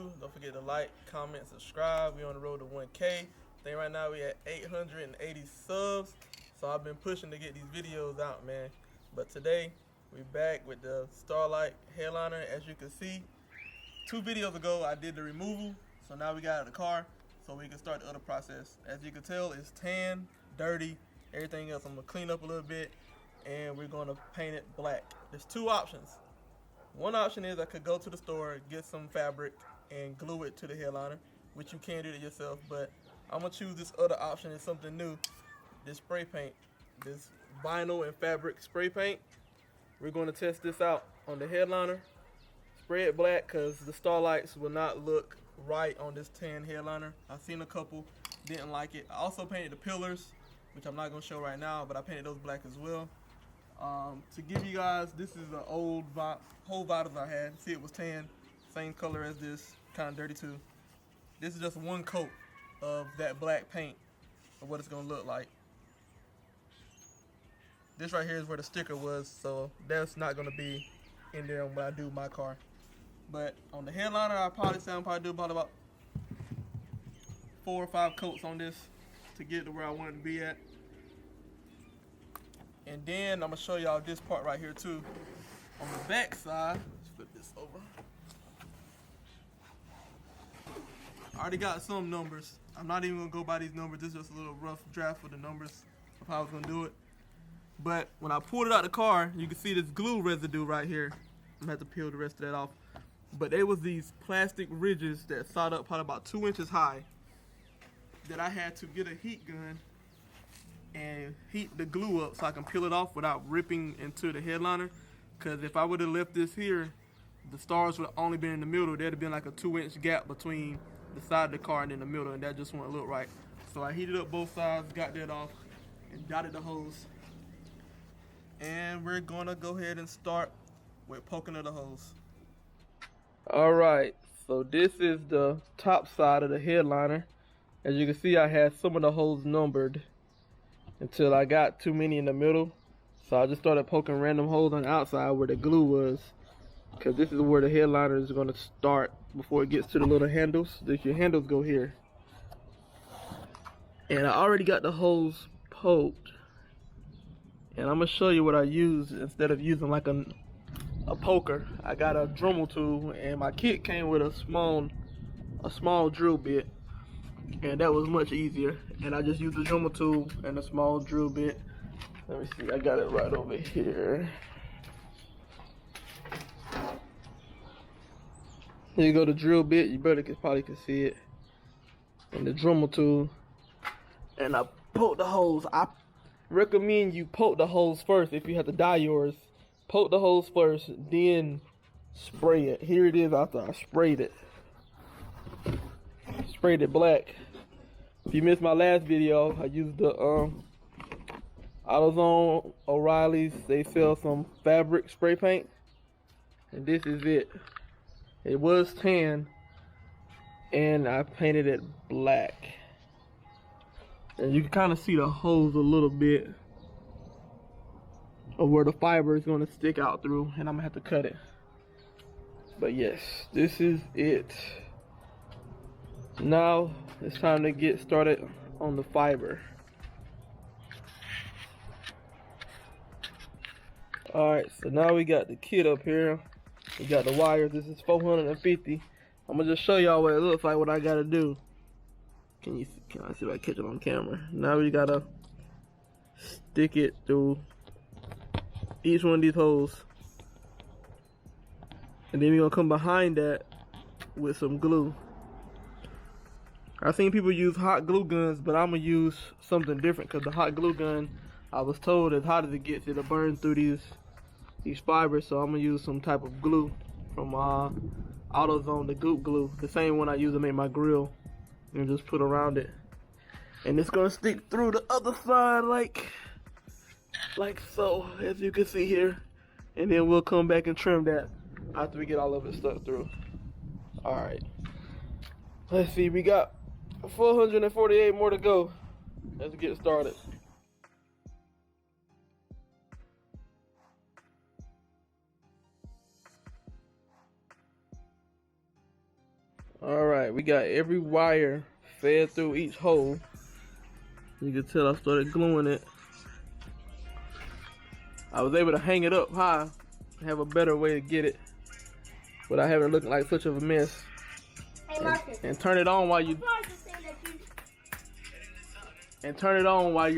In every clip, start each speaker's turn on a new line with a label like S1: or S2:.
S1: new, don't forget to like, comment, subscribe. We on the road to 1K. I think right now we at 880 subs. So I've been pushing to get these videos out, man. But today we back with the Starlight headliner. As you can see, 2 videos ago I did the removal. So now we got out of the car so we can start the other process. As you can tell, it's tan, dirty, everything else. I'm gonna clean up a little bit and we're gonna paint it black. There's 2 options. One option is I could go to the store, get some fabric, and glue it to the headliner, which you can do it yourself, but I'm gonna choose this other option. It's something new, this spray paint, this vinyl and fabric spray paint. We're gonna test this out on the headliner, spray it black, cause the starlights will not look right on this tan headliner. I've seen a couple, didn't like it. I also painted the pillars, which I'm not gonna show right now, but I painted those black as well. To give you guys, this is an old whole bottles I had. See, it was tan, same color as this, kind of dirty too. This is just one coat of that black paint of what it's gonna look like. This right here is where the sticker was, so that's not gonna be in there when I do my car. But on the headliner, I'm probably do about 4 or 5 coats on this to get to where I want it to be at. And then I'm gonna show y'all this part right here too. On the back side, let's flip this over. I already got some numbers. I'm not even gonna go by these numbers. This is just a little rough draft of the numbers of how I was gonna do it. But when I pulled it out the car, you can see this glue residue right here. I'm gonna have to peel the rest of that off. But there was these plastic ridges that sawed up probably about 2 inches high that I had to get a heat gun and heat the glue up so I can peel it off without ripping into the headliner. Because if I would have left this here, the stars would have only been in the middle. There'd have been like a 2-inch gap between the side of the car and in the middle, and that just wouldn't look right. So I heated up both sides, got that off, and dotted the hose. And we're gonna go ahead and start with poking of the hose. Alright, so this is the top side of the headliner. As you can see, I had some of the holes numbered until I got too many in the middle. So I just started poking random holes on the outside where the glue was, because this is where the headliner is going to start before it gets to the little handles. Your handles go here. And I already got the holes poked. And I'm going to show you what I use instead of using like a poker. I got a Dremel tool, and my kit came with a small drill bit. And that was much easier, and I just used the Dremel tool and a small drill bit. Let me see, I got it right over here. Here you go, the drill bit. You probably can see it, and the Dremel tool. And I poke the holes. I recommend you poke the holes first if you have to dye yours. Poke the holes first, then spray it. Here it is after I sprayed it. Sprayed it black. If you missed my last video, I used the AutoZone O'Reilly's. They sell some fabric spray paint, and this is it. It was tan, and I painted it black. And you can kind of see the holes a little bit of where the fiber is going to stick out through, and I'm gonna have to cut it. But yes, this is it. Now it's time to get started on the fiber. Alright, so now we got the kit up here. We got the wires. This is 450. I'm gonna just show y'all what it looks like, what I gotta do. Can I see if I catch it on camera? Now we gotta stick it through each one of these holes. And then we're gonna come behind that with some glue. I've seen people use hot glue guns, but I'm gonna use something different, because the hot glue gun, I was told, as hot as it gets, it'll burn through these fibers. So I'm gonna use some type of glue from AutoZone, the goop glue, the same one I use to make my grill, and just put around it. And it's gonna stick through the other side like so, as you can see here. And then we'll come back and trim that after we get all of it stuck through. Alright, let's see, we got 448 more to go. Let's get started. Alright, we got every wire fed through each hole. You can tell I started gluing it. I was able to hang it up high, have a better way to get it without having it looking like such of a mess.
S2: Hey, Marcus.
S1: And turn it on while you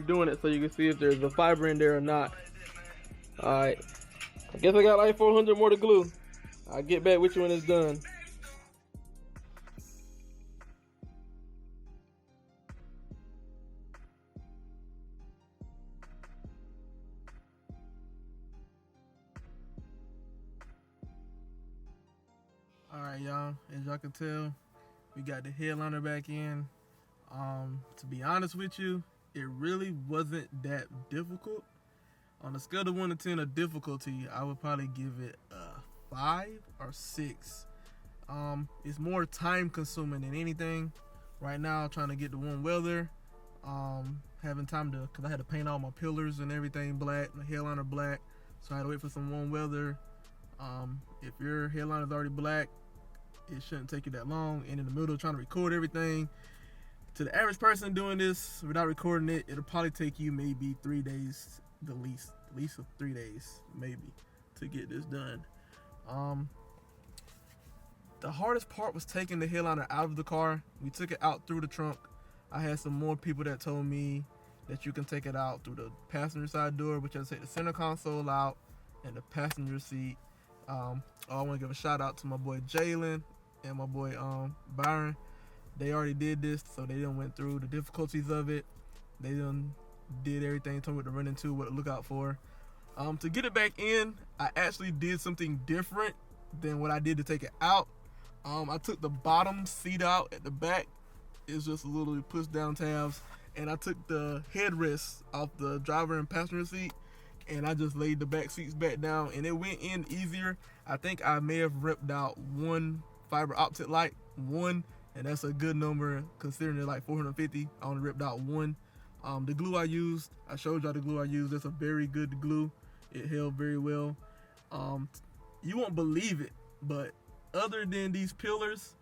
S1: doing it so you can see if there's a fiber in there or not. Alright. I guess I got like 400 more to glue. I'll get back with you when it's done. Alright, y'all, as y'all can tell, we got the headliner back in. To be honest with you, it really wasn't that difficult. On a scale of 1 to 10 of difficulty, I would probably give it a 5 or 6. It's more time consuming than anything. Right now, I'm trying to get the warm weather. Having time to, cause I had to paint all my pillars and everything black, the headliner black. So I had to wait for some warm weather. If your headliner is already black, it shouldn't take you that long. And in the middle of trying to record everything, to the average person doing this without recording it, it'll probably take you maybe 3 days, the least of 3 days, maybe, to get this done. The hardest part was taking the headliner out of the car. We took it out through the trunk. I had some more people that told me that you can take it out through the passenger side door, which is take the center console out and the passenger seat. I want to give a shout out to my boy Jalen and my boy Byron. They already did this, so they done went through the difficulties of it. They done did everything, told me what to run into, what to look out for. To get it back in, I actually did something different than what I did to take it out. I took the bottom seat out at the back. It's just a little push down tabs. And I took the headrest off the driver and passenger seat, and I just laid the back seats back down, and it went in easier. I think I may have ripped out one fiber optic light, and that's a good number considering they're like 450. I only ripped out one. The glue I used, I showed y'all the glue I used. That's a very good glue. It held very well. You won't believe it, but other than these pillars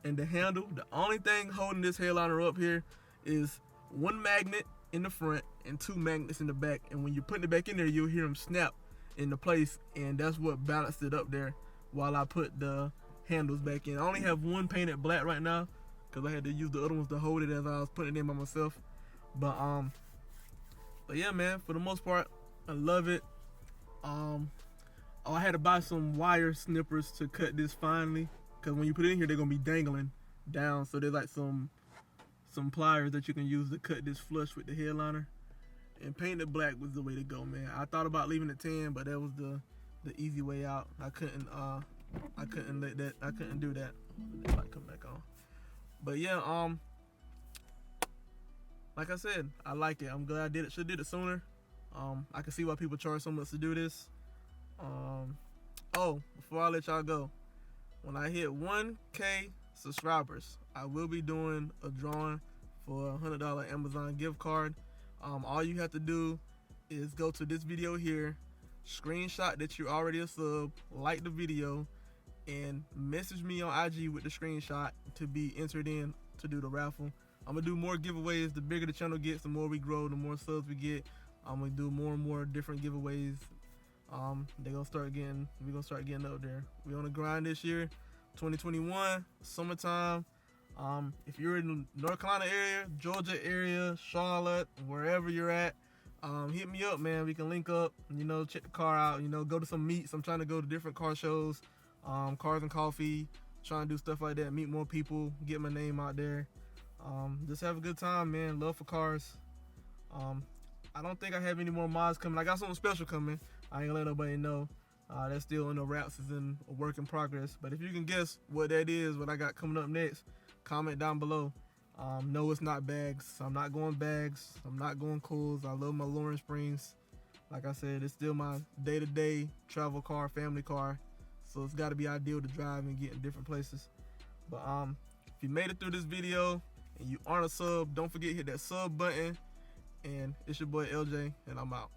S1: and the handle, the only thing holding this headliner up here is one magnet in the front and 2 magnets in the back. And when you're putting it back in there, you'll hear them snap into place, and that's what balanced it up there while I put the handles back in. I only have one painted black right now because I had to use the other ones to hold it as I was putting it in by myself. But yeah, man, for the most part, I love it. I had to buy some wire snippers to cut this finely, because when you put it in here, they're gonna be dangling down. So there's like some pliers that you can use to cut this flush with the headliner. And painting it black was the way to go, man. I thought about leaving it tan, but that was the easy way out. I couldn't do that. The light come back on. But yeah, like I said, I like it. I'm glad I did it. Should have did it sooner. I can see why people charge so much to do this. Oh, before I let y'all go, when I hit 1K subscribers, I will be doing a drawing for a $100 Amazon gift card. All you have to do is go to this video here, screenshot that you're already a sub, like the video, and message me on IG with the screenshot to be entered in to do the raffle. I'm gonna do more giveaways. The bigger the channel gets, the more we grow, the more subs we get. I'm gonna do more and more different giveaways. We're gonna start getting up there. We on the grind this year, 2021, summertime. If you're in the North Carolina area, Georgia area, Charlotte, wherever you're at, hit me up, man. We can link up, check the car out, go to some meets. I'm trying to go to different car shows, Cars and Coffee, trying to do stuff like that, meet more people, get my name out there. Just have a good time, man. Love for cars. I don't think I have any more mods coming. I got something special coming. I ain't gonna let nobody know. That's still in the wraps. It's in a work in progress. But if you can guess what that is, what I got coming up next, comment down below. No, it's not bags. I'm not going bags. I'm not going cools. I love my Lawrence Springs. Like I said, it's still my day-to-day travel car, family car. So it's got to be ideal to drive and get in different places. But if you made it through this video and you aren't a sub, don't forget to hit that sub button. And it's your boy LJ, and I'm out.